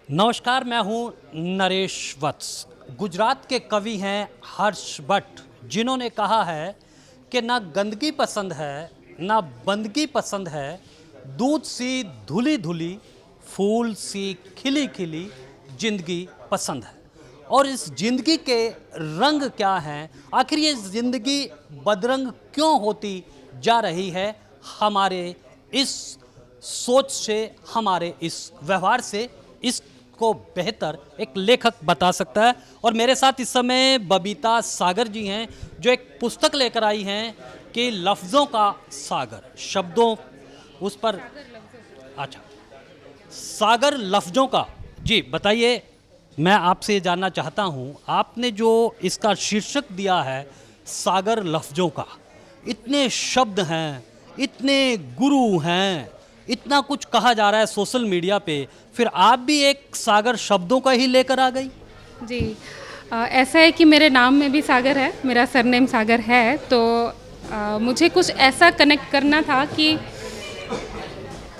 नमस्कार, मैं हूं नरेश वत्स। गुजरात के कवि हैं हर्ष भट्ट, जिन्होंने कहा है कि ना गंदगी पसंद है ना बंदगी पसंद है, दूध सी धुली धुली फूल सी खिली खिली जिंदगी पसंद है। और इस जिंदगी के रंग क्या हैं, आखिर ये जिंदगी बदरंग क्यों होती जा रही है, हमारे इस सोच से, हमारे इस व्यवहार से, इसको बेहतर एक लेखक बता सकता है। और मेरे साथ इस समय बबीता सागर जी हैं, जो एक पुस्तक लेकर आई हैं कि लफ्ज़ों का सागर, शब्दों उस पर, अच्छा, सागर लफ्ज़ों का। जी बताइए, मैं आपसे ये जानना चाहता हूँ, आपने जो इसका शीर्षक दिया है सागर लफ्ज़ों का, इतने शब्द हैं, इतने गुरु हैं, इतना कुछ कहा जा रहा है सोशल मीडिया पे, फिर आप भी एक सागर शब्दों का ही लेकर आ गई? जी। ऐसा है कि मेरे नाम में भी सागर है, मेरा सरनेम सागर है, तो मुझे कुछ ऐसा कनेक्ट करना था कि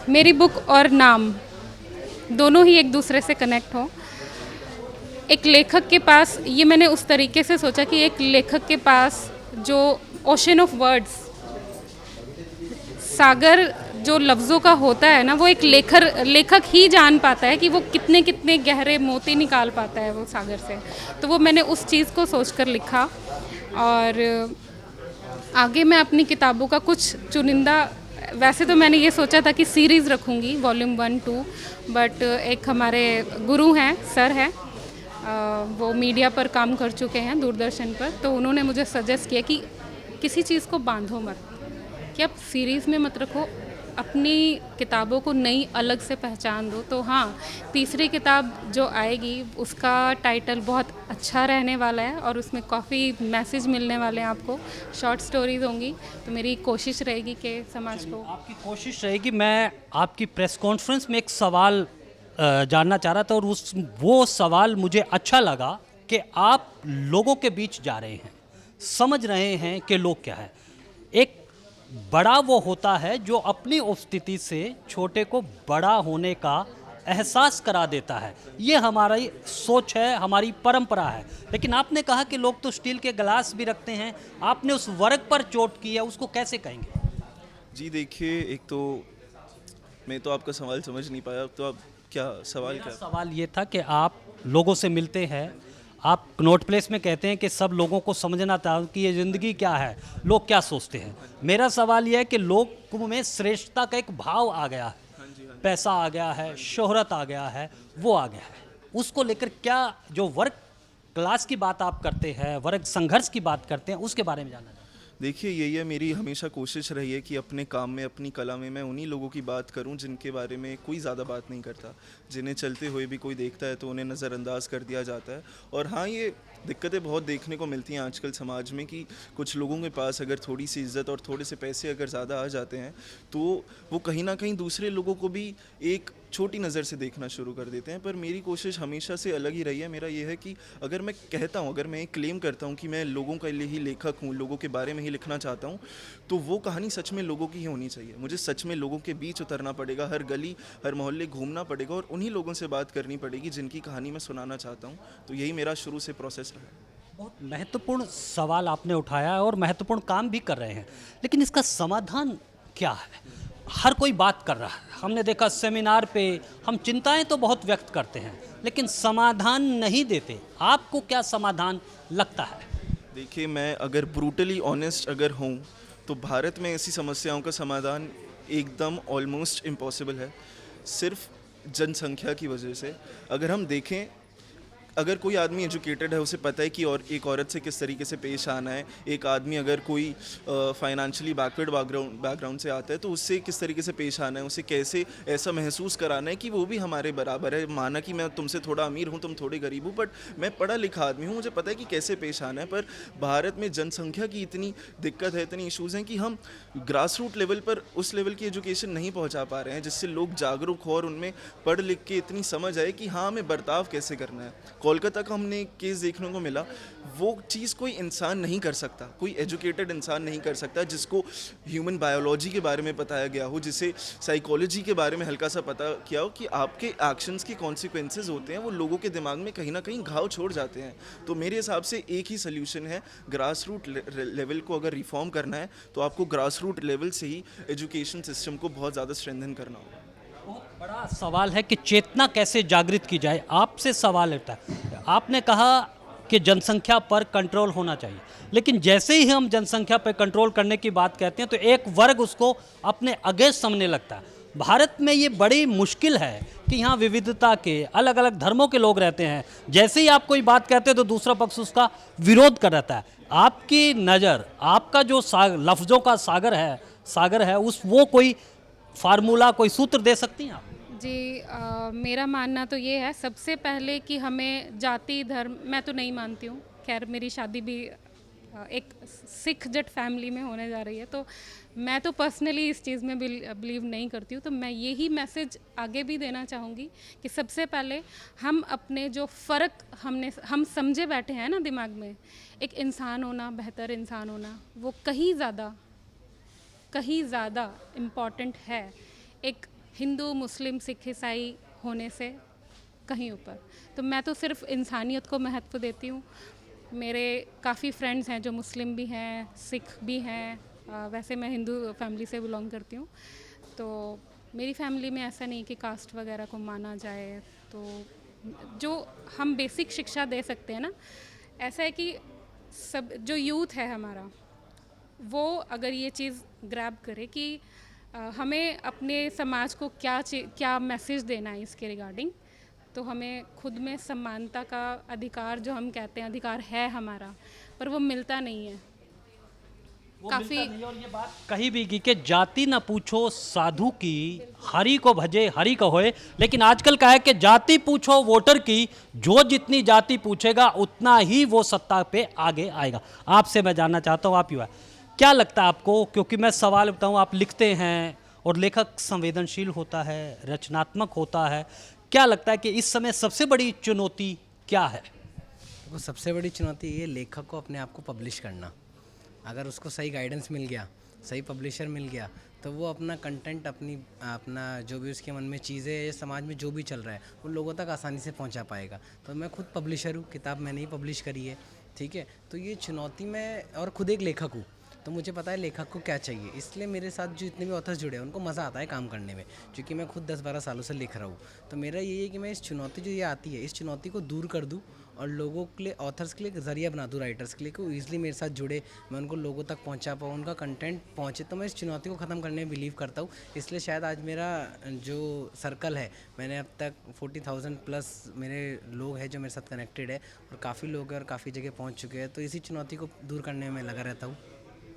मेरी बुक और नाम दोनों ही एक दूसरे से कनेक्ट हो। एक लेखक के पास, ये मैंने उस तरीके से सोचा कि एक लेखक के पास जो ओशन ऑफ वर्ड्स, सागर जो लफ्ज़ों का होता है ना, वो एक लेखक ही जान पाता है कि वो कितने कितने गहरे मोती निकाल पाता है वो सागर से। तो वो मैंने उस चीज़ को सोचकर लिखा। और आगे मैं अपनी किताबों का कुछ चुनिंदा, वैसे तो मैंने ये सोचा था कि सीरीज़ रखूँगी, वॉल्यूम 1-2, बट एक हमारे गुरु हैं, सर हैं, वो मीडिया पर काम कर चुके हैं, दूरदर्शन पर, तो उन्होंने मुझे सजेस्ट किया कि किसी चीज़ को बांधो मत, कि आप सीरीज़ में मत रखो, अपनी किताबों को नई अलग से पहचान दो। तो हाँ, तीसरी किताब जो आएगी उसका टाइटल बहुत अच्छा रहने वाला है और उसमें काफ़ी मैसेज मिलने वाले हैं आपको, शॉर्ट स्टोरीज होंगी। तो मेरी कोशिश रहेगी कि समाज को, आपकी कोशिश रहेगी। मैं आपकी प्रेस कॉन्फ्रेंस में एक सवाल जानना चाह रहा था, और वो सवाल मुझे अच्छा लगा कि आप लोगों के बीच जा रहे हैं, समझ रहे हैं कि लोग क्या है। एक बड़ा वो होता है जो अपनी उपस्थिति से छोटे को बड़ा होने का एहसास करा देता है। ये हमारी सोच है, हमारी परंपरा है। लेकिन आपने कहा कि लोग तो स्टील के गिलास भी रखते हैं, आपने उस वर्ग पर चोट की है, उसको कैसे कहेंगे? जी देखिए, एक तो मैं तो आपका सवाल समझ नहीं पाया, तो आप क्या सवाल मेरा क्या? सवाल ये था कि आप लोगों से मिलते हैं, आप नोट प्लेस में कहते हैं कि सब लोगों को समझना था कि ये ज़िंदगी क्या है, लोग क्या सोचते हैं। मेरा सवाल ये है कि लोगों में श्रेष्ठता का एक भाव आ गया है, हाँ जी, हाँ जी। पैसा आ गया है, शोहरत आ गया है, वो आ गया है। उसको लेकर क्या, जो वर्क क्लास की बात आप करते हैं, वर्ग संघर्ष की बात करते हैं, उसके बारे में जानना चाहते देखिए, यही है मेरी हमेशा कोशिश रही है कि अपने काम में, अपनी कला में मैं उन्हीं लोगों की बात करूं जिनके बारे में कोई ज़्यादा बात नहीं करता, जिन्हें चलते हुए भी कोई देखता है तो उन्हें नज़रअंदाज कर दिया जाता है। और हाँ, ये दिक्कतें बहुत देखने को मिलती हैं आजकल समाज में कि कुछ लोगों के पास अगर थोड़ी सी इज्जत और थोड़े से पैसे अगर ज़्यादा आ जाते हैं तो वो कहीं ना कहीं दूसरे लोगों को भी एक छोटी नज़र से देखना शुरू कर देते हैं। पर मेरी कोशिश हमेशा से अलग ही रही है। मेरा ये है कि अगर मैं कहता हूँ, अगर मैं एक क्लेम करता हूँ कि मैं लोगों के लिए ही लेखक हूँ, लोगों के बारे में ही लिखना चाहता हूँ, तो वो कहानी सच में लोगों की ही होनी चाहिए। मुझे सच में लोगों के बीच उतरना पड़ेगा, हर गली हर मोहल्ले घूमना पड़ेगा और उन्हीं लोगों से बात करनी पड़ेगी जिनकी कहानी मैं सुनाना चाहता हूँ। तो यही मेरा शुरू से प्रोसेस रहा है। हैं? बहुत महत्वपूर्ण सवाल आपने उठाया है और महत्वपूर्ण काम भी कर रहे हैं, लेकिन इसका समाधान क्या है? हर कोई बात कर रहा है, हमने देखा सेमिनार पे, हम चिंताएं तो बहुत व्यक्त करते हैं लेकिन समाधान नहीं देते। आपको क्या समाधान लगता है? देखिए, मैं अगर ब्रूटली ऑनेस्ट अगर हूँ तो भारत में ऐसी समस्याओं का समाधान एकदम ऑलमोस्ट इम्पॉसिबल है, सिर्फ जनसंख्या की वजह से। अगर हम देखें, अगर कोई आदमी एजुकेटेड है, उसे पता है कि और एक औरत से किस तरीके से पेश आना है। एक आदमी अगर कोई फाइनेंशियली बैकवर्ड बैकग्राउंड से आता है तो उससे किस तरीके से पेश आना है, उसे कैसे ऐसा महसूस कराना है कि वो भी हमारे बराबर है। माना कि मैं तुमसे थोड़ा अमीर हूँ, तुम थोड़े गरीब हो, बट मैं पढ़ा लिखा आदमी हूँ, मुझे पता है कि कैसे पेश आना है। पर भारत में जनसंख्या की इतनी दिक्कत है, इतनी इशूज़ हैं कि हम ग्रास रूट लेवल पर उस लेवल की एजुकेशन नहीं पहुँचा पा रहे हैं जिससे लोग जागरूक हो और उनमें पढ़ लिख के इतनी समझ आए कि हाँ, हमें बर्ताव कैसे करना है, कोलकाता का हमने केस देखने को मिला, वो चीज़ कोई इंसान नहीं कर सकता, कोई एजुकेटेड इंसान नहीं कर सकता जिसको ह्यूमन बायोलॉजी के बारे में बताया गया हो, जिसे साइकोलॉजी के बारे में हल्का सा पता किया हो कि आपके एक्शंस के कॉन्सिक्वेंसेज होते हैं, वो लोगों के दिमाग में कहीं ना कहीं घाव छोड़ जाते हैं। तो मेरे हिसाब से एक ही सोल्यूशन है, ग्रास रूट लेवल को अगर रिफॉर्म करना है तो आपको ग्रास रूट लेवल से ही एजुकेशन सिस्टम को बहुत ज़्यादा स्ट्रेंथन करना होगा। बहुत बड़ा सवाल है कि चेतना कैसे जागृत की जाए। आपसे सवाल उठता है, आपने कहा कि जनसंख्या पर कंट्रोल होना चाहिए, लेकिन जैसे ही हम जनसंख्या पर कंट्रोल करने की बात कहते हैं तो एक वर्ग उसको अपने अगेंस्ट समझने लगता है। भारत में ये बड़ी मुश्किल है कि यहाँ विविधता के अलग अलग धर्मों के लोग रहते हैं, जैसे ही आप कोई बात कहते हैं तो दूसरा पक्ष उसका विरोध कर रहता है। आपकी नज़र, आपका जो लफ्ज़ों का सागर है उस वो कोई फार्मूला, कोई सूत्र दे सकती हैं आप? जी, मेरा मानना तो ये है सबसे पहले कि हमें जाति धर्म, मैं तो नहीं मानती हूँ, खैर मेरी शादी भी एक सिख जट फैमिली में होने जा रही है, तो मैं तो पर्सनली इस चीज़ में बिलीव नहीं करती हूँ। तो मैं यही मैसेज आगे भी देना चाहूँगी कि सबसे पहले हम अपने जो फ़र्क हम समझे बैठे हैं ना दिमाग में, एक इंसान होना, बेहतर इंसान होना, वो कहीं ज़्यादा इम्पॉर्टेंट है एक हिंदू मुस्लिम सिख ईसाई होने से कहीं ऊपर। तो मैं तो सिर्फ इंसानियत को महत्व देती हूँ। मेरे काफ़ी फ्रेंड्स हैं जो मुस्लिम भी हैं, सिख भी हैं, वैसे मैं हिंदू फैमिली से बिलोंग करती हूँ, तो मेरी फैमिली में ऐसा नहीं कि कास्ट वगैरह को माना जाए। तो जो हम बेसिक शिक्षा दे सकते हैं ना, ऐसा है कि सब जो यूथ है हमारा, वो अगर ये चीज़ ग्रैब करे कि हमें अपने समाज को क्या मैसेज देना है इसके रिगार्डिंग, तो हमें खुद में समानता का अधिकार, जो हम कहते हैं अधिकार है हमारा, पर वो मिलता नहीं है। वो काफ़ी मिलता नहीं है। और ये बात कही भी की कि जाति न पूछो साधु की, हरि को भजे हरि को होए। लेकिन आजकल का है कि जाति पूछो वोटर की, जो जितनी जाति पूछेगा उतना ही वो सत्ता पे आगे आएगा। आपसे मैं जानना चाहता हूँ, आप युवा, क्या लगता है आपको, क्योंकि मैं सवाल बताऊँ, आप लिखते हैं और लेखक संवेदनशील होता है, रचनात्मक होता है, क्या लगता है कि इस समय सबसे बड़ी चुनौती क्या है? वो सबसे बड़ी चुनौती ये लेखक को अपने आप को पब्लिश करना। अगर उसको सही गाइडेंस मिल गया, सही पब्लिशर मिल गया, तो वो अपना कंटेंट, अपना जो भी उसके मन में चीज़ें या समाज में जो भी चल रहा है वो लोगों तक आसानी से पहुंचा पाएगा। तो मैं खुद पब्लिशर हूँ, किताब मैंने ही पब्लिश करी है, ठीक है। तो ये चुनौती में, और खुद एक लेखक हूँ, तो मुझे पता है लेखक को क्या चाहिए। इसलिए मेरे साथ जो इतने भी ऑथर्स जुड़े हैं उनको मज़ा आता है काम करने में, क्योंकि मैं खुद 10-12 सालों से लिख रहा हूँ। तो मेरा यही है कि मैं इस चुनौती जो ये आती है, इस चुनौती को दूर कर दूँ और लोगों के लिए, ऑथर्स के लिए एक ज़रिया बना दूँ, राइटर्स के लिए, कि वो ईज़िली मेरे साथ जुड़े, मैं उनको लोगों तक पहुँचा पाऊँ, उनका कंटेंट पहुँचे। तो मैं इस चुनौती को ख़त्म करने में बिलीव करता हूँ। इसलिए शायद आज मेरा जो सर्कल है, मैंने अब तक 40,000 प्लस मेरे लोग हैं जो मेरे साथ कनेक्टेड है, और काफ़ी लोग हैं और काफ़ी जगह पहुँच चुके हैं। तो इसी चुनौती को दूर करने में लगा रहता हूँ।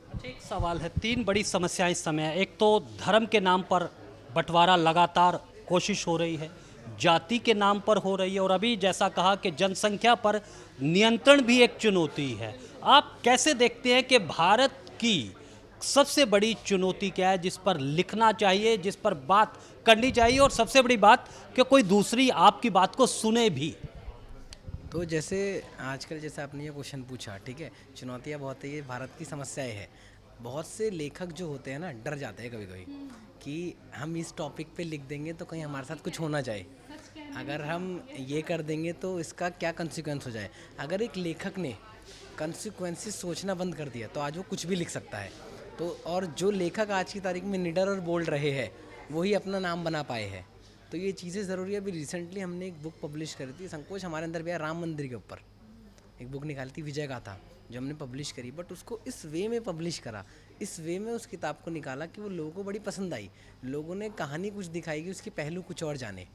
अच्छा, एक सवाल है, तीन बड़ी समस्याएं इस समय है। एक तो धर्म के नाम पर बंटवारा लगातार कोशिश हो रही है, जाति के नाम पर हो रही है, और अभी जैसा कहा कि जनसंख्या पर नियंत्रण भी एक चुनौती है। आप कैसे देखते हैं कि भारत की सबसे बड़ी चुनौती क्या है, जिस पर लिखना चाहिए, जिस पर बात करनी चाहिए, और सबसे बड़ी बात कि कोई दूसरी आपकी बात को सुने भी? तो जैसे आजकल, जैसे आपने ये क्वेश्चन पूछा, ठीक है, चुनौतियाँ बहुत है, ये भारत की समस्याएं है। बहुत से लेखक जो होते हैं ना, डर जाते हैं कभी कभी कि हम इस टॉपिक पे लिख देंगे तो कहीं हमारे साथ कुछ हो ना जाए, अगर हम ये कर देंगे तो इसका क्या कंसिक्वेंस हो जाए। अगर एक लेखक ने कंसिक्वेंसेस सोचना बंद कर दिया तो आज वो कुछ भी लिख सकता है। तो और जो लेखक आज की तारीख में निडर और बोल्ड रहे हैं, वही अपना नाम बना पाए हैं। तो ये चीज़ें ज़रूरी है। अभी रिसेंटली हमने एक बुक पब्लिश करी थी, संकोच हमारे अंदर भी है, राम मंदिर के ऊपर एक बुक निकाली थी, विजय गाथा, जो हमने पब्लिश करी। बट उसको इस वे में पब्लिश करा, इस वे में उस किताब को निकाला कि वो लोगों को बड़ी पसंद आई। लोगों ने कहानी कुछ दिखाई कि उसकी पहलू कुछ और जाने।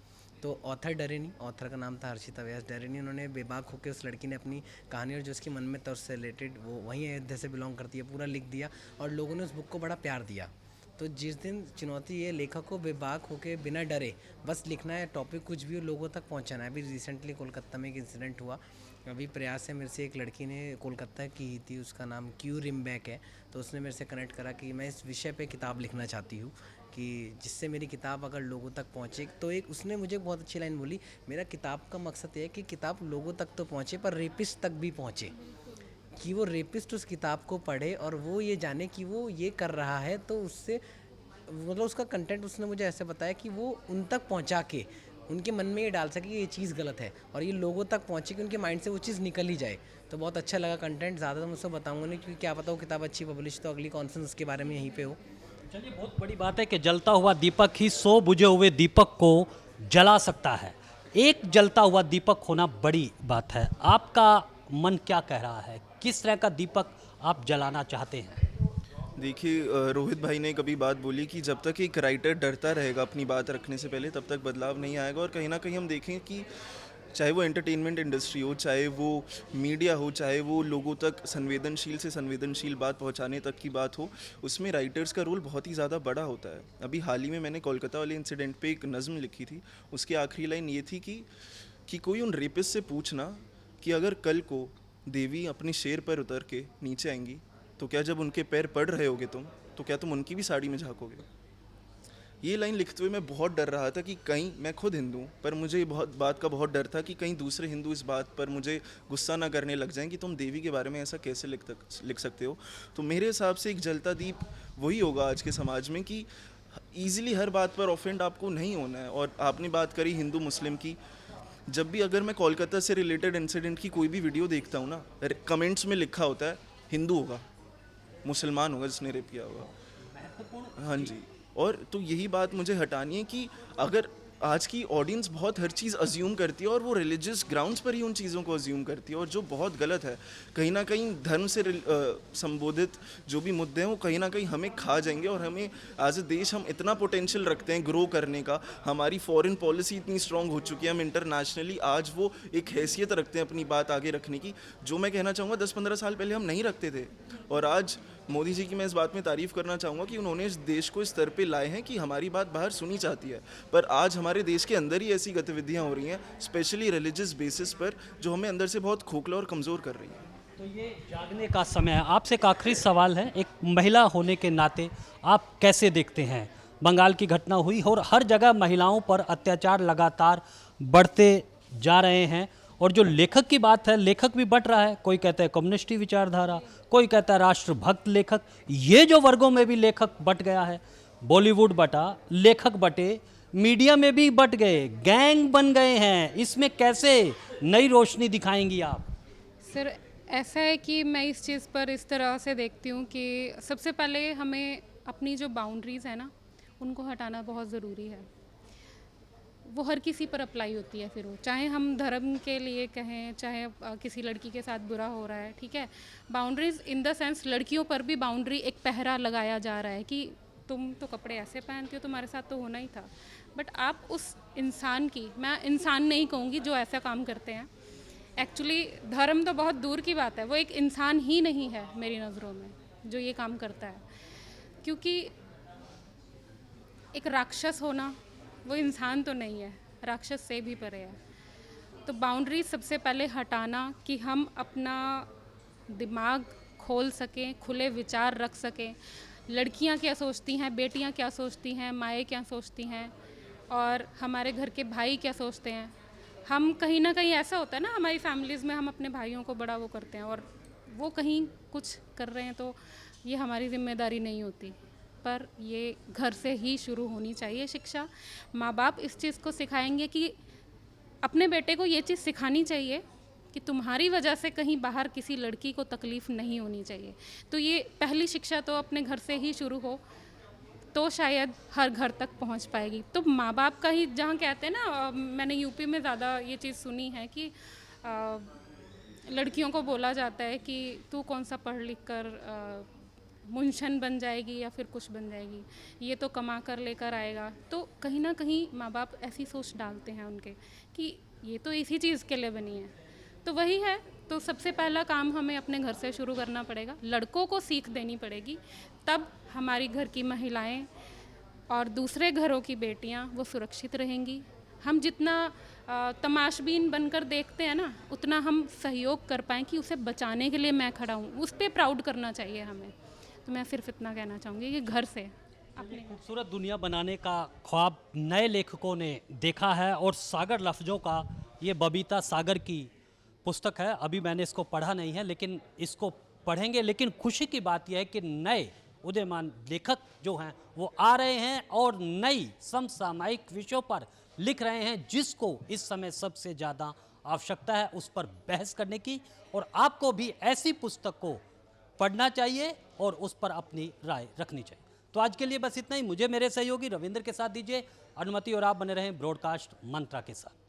तो ऑथर डरे नहीं, ऑथर का नाम था हर्षिता व्यास, डरे नहीं। उन्होंने बेबाक होकर उस लड़की ने अपनी कहानी और जो उसके मन में था उससे रिलेटेड, वो वहीं अयोध्या से बिलोंग करती है, पूरा लिख दिया, और लोगों ने उस बुक को बड़ा प्यार दिया। तो जिस दिन चुनौती ये लेखक को बेबाक होके बिना डरे बस लिखना है, टॉपिक कुछ भी हो लोगों तक पहुंचाना है। अभी रिसेंटली कोलकाता में एक इंसिडेंट हुआ, अभी प्रयास से मेरे से एक लड़की ने कोलकाता की ही थी, उसका नाम क्यू रिम्बैक है। तो उसने मेरे से कनेक्ट करा कि मैं इस विषय पे किताब लिखना चाहती हूँ कि जिससे मेरी किताब अगर लोगों तक पहुँचे। तो एक उसने मुझे बहुत अच्छी लाइन बोली, मेरा किताब का मकसद ये है कि किताब लोगों तक तो पहुँचे पर रेपिस्ट तक भी पहुँचे, कि वो रेपिस्ट उस किताब को पढ़े और वो ये जाने कि वो ये कर रहा है, तो उससे मतलब उसका कंटेंट उसने मुझे ऐसे बताया कि वो उन तक पहुंचा के उनके मन में ये डाल सके कि ये चीज़ गलत है और ये लोगों तक पहुंचे कि उनके माइंड से वो चीज़ निकल ही जाए। तो बहुत अच्छा लगा कंटेंट। ज़्यादा तो मुझसे बताऊंगा नहीं, क्योंकि क्या पता वो किताब अच्छी पब्लिश तो अगली कॉन्फ्रेंस के बारे में यहीं पे हो। चलिए, बहुत बड़ी बात है कि जलता हुआ दीपक ही 100 बुझे हुए दीपक को जला सकता है। एक जलता हुआ दीपक होना बड़ी बात है। आपका मन क्या कह रहा है, किस तरह का दीपक आप जलाना चाहते हैं? देखिए, रोहित भाई ने कभी बात बोली कि जब तक एक राइटर डरता रहेगा अपनी बात रखने से पहले, तब तक बदलाव नहीं आएगा। और कहीं ना कहीं हम देखें कि चाहे वो एंटरटेनमेंट इंडस्ट्री हो, चाहे वो मीडिया हो, चाहे वो लोगों तक संवेदनशील से संवेदनशील बात पहुंचाने तक की बात हो, उसमें राइटर्स का रोल बहुत ही ज़्यादा बड़ा होता है। अभी हाल ही में मैंने कोलकाता वाले इंसिडेंट पे एक नज़म लिखी थी। उसकी आखिरी लाइन ये थी कि कोई उन रेपिस्ट से पूछना कि अगर कल को देवी अपने शेर पर उतर के नीचे आएंगी, तो क्या जब उनके पैर पड़ रहे होगे तुम, तो क्या तुम उनकी भी साड़ी में झांकोगे? ये लाइन लिखते हुए मैं बहुत डर रहा था कि कहीं, मैं खुद हिंदू हूँ, पर मुझे ये बहुत बात का बहुत डर था कि कहीं दूसरे हिंदू इस बात पर मुझे गुस्सा ना करने लग जाएं कि तुम देवी के बारे में ऐसा कैसे लिख सकते हो। तो मेरे हिसाब से एक जलता दीप वही होगा आज के समाज में कि ईजिली हर बात पर ऑफेंड आपको नहीं होना है। और आपने बात करी हिंदू मुस्लिम की, जब भी अगर मैं कोलकाता से रिलेटेड इंसिडेंट की कोई भी वीडियो देखता हूँ ना, कमेंट्स में लिखा होता है हिंदू होगा, मुसलमान होगा जिसने रेप किया होगा। हाँ जी। और तो यही बात मुझे हटानी है कि अगर आज की ऑडियंस बहुत हर चीज़ अज्यूम करती है और वो रिलीजियस ग्राउंड्स पर ही उन चीज़ों को अज्यूम करती है, और जो बहुत गलत है। कहीं ना कहीं धर्म से संबोधित जो भी मुद्दे हैं वो कहीं ना कहीं हमें खा जाएंगे। और हमें एज ए देश हम इतना पोटेंशियल रखते हैं ग्रो करने का, हमारी फॉरेन पॉलिसी इतनी स्ट्रांग हो चुकी है, हम इंटरनेशनली आज वो एक हैसियत रखते हैं अपनी बात आगे रखने की, जो मैं कहना चाहूँगा 10-15 साल पहले हम नहीं रखते थे। और आज मोदी जी की मैं इस बात में तारीफ़ करना चाहूँगा कि उन्होंने इस देश को इस स्तर पे लाए हैं कि हमारी बात बाहर सुनी जाती है। पर आज हमारे देश के अंदर ही ऐसी गतिविधियाँ हो रही हैं, स्पेशली रिलीजियस बेसिस पर, जो हमें अंदर से बहुत खोखला और कमज़ोर कर रही है। तो ये जागने का समय है। आपसे एक आखिरी सवाल है, एक महिला होने के नाते आप कैसे देखते हैं? बंगाल की घटना हुई और हर जगह महिलाओं पर अत्याचार लगातार बढ़ते जा रहे हैं। और जो लेखक की बात है, लेखक भी बट रहा है। कोई कहता है कम्युनिस्टी विचारधारा, कोई कहता है राष्ट्रभक्त लेखक। ये जो वर्गों में भी लेखक बट गया है, बॉलीवुड बटा, लेखक बटे, मीडिया में भी बट गए, गैंग बन गए हैं। इसमें कैसे नई रोशनी दिखाएंगी आप? सर, ऐसा है कि मैं इस चीज़ पर इस तरह से देखती हूँ कि सबसे पहले हमें अपनी जो बाउंड्रीज़ है ना, उनको हटाना बहुत ज़रूरी है। वो हर किसी पर अप्लाई होती है, फिर वो चाहे हम धर्म के लिए कहें, चाहे किसी लड़की के साथ बुरा हो रहा है, ठीक है। बाउंड्रीज़ इन द सेंस लड़कियों पर भी बाउंड्री, एक पहरा लगाया जा रहा है कि तुम तो कपड़े ऐसे पहनती हो, तुम्हारे साथ तो होना ही था। बट आप उस इंसान की, मैं इंसान नहीं कहूँगी जो ऐसा काम करते हैं, एक्चुअली धर्म तो बहुत दूर की बात है, वो एक इंसान ही नहीं है मेरी नज़रों में जो ये काम करता है। क्योंकि एक राक्षस होना, वो इंसान तो नहीं है, राक्षस से भी परे है। तो बाउंड्री सबसे पहले हटाना कि हम अपना दिमाग खोल सकें, खुले विचार रख सकें। लड़कियां क्या सोचती हैं, बेटियां क्या सोचती हैं, माएँ क्या सोचती हैं, और हमारे घर के भाई क्या सोचते हैं। हम कहीं ना कहीं ऐसा होता है ना, हमारी फैमिलीज़ में हम अपने भाइयों को बड़ा वो करते हैं, और वो कहीं कुछ कर रहे हैं तो ये हमारी जिम्मेदारी नहीं होती। पर ये घर से ही शुरू होनी चाहिए शिक्षा। माँ बाप इस चीज़ को सिखाएंगे कि अपने बेटे को ये चीज़ सिखानी चाहिए कि तुम्हारी वजह से कहीं बाहर किसी लड़की को तकलीफ़ नहीं होनी चाहिए। तो ये पहली शिक्षा तो अपने घर से ही शुरू हो तो शायद हर घर तक पहुंच पाएगी। तो माँ बाप का ही, जहाँ कहते हैं ना, मैंने यूपी में ज़्यादा ये चीज़ सुनी है कि लड़कियों को बोला जाता है कि तू कौन सा पढ़ लिख कर मुंशन बन जाएगी या फिर कुछ बन जाएगी, ये तो कमा कर लेकर आएगा। तो कहीं ना कहीं माँ बाप ऐसी सोच डालते हैं उनके कि ये तो इसी चीज़ के लिए बनी है। तो वही है, तो सबसे पहला काम हमें अपने घर से शुरू करना पड़ेगा, लड़कों को सीख देनी पड़ेगी, तब हमारी घर की महिलाएं और दूसरे घरों की बेटियां वो सुरक्षित रहेंगी। हम जितना तमाशबीन बनकर देखते हैं ना, उतना हम सहयोग कर पाएँ कि उसे बचाने के लिए मैं खड़ा हूँ, उस पर प्राउड करना चाहिए हमें। तो मैं सिर्फ इतना कहना चाहूँगी कि घर से। अपने खूबसूरत दुनिया बनाने का ख्वाब नए लेखकों ने देखा है और सागर लफ्ज़ों का ये बबीता सागर की पुस्तक है। अभी मैंने इसको पढ़ा नहीं है लेकिन इसको पढ़ेंगे। लेकिन खुशी की बात यह है कि नए उदयमान लेखक जो हैं वो आ रहे हैं और नई समसामयिक विषयों पर लिख रहे हैं, जिसको इस समय सबसे ज़्यादा आवश्यकता है उस पर बहस करने की। और आपको भी ऐसी पुस्तक को पढ़ना चाहिए और उस पर अपनी राय रखनी चाहिए। तो आज के लिए बस इतना ही। मुझे मेरे सहयोगी रविंद्र के साथ दीजिए अनुमति और आप बने रहें ब्रॉडकास्ट मंत्रा के साथ।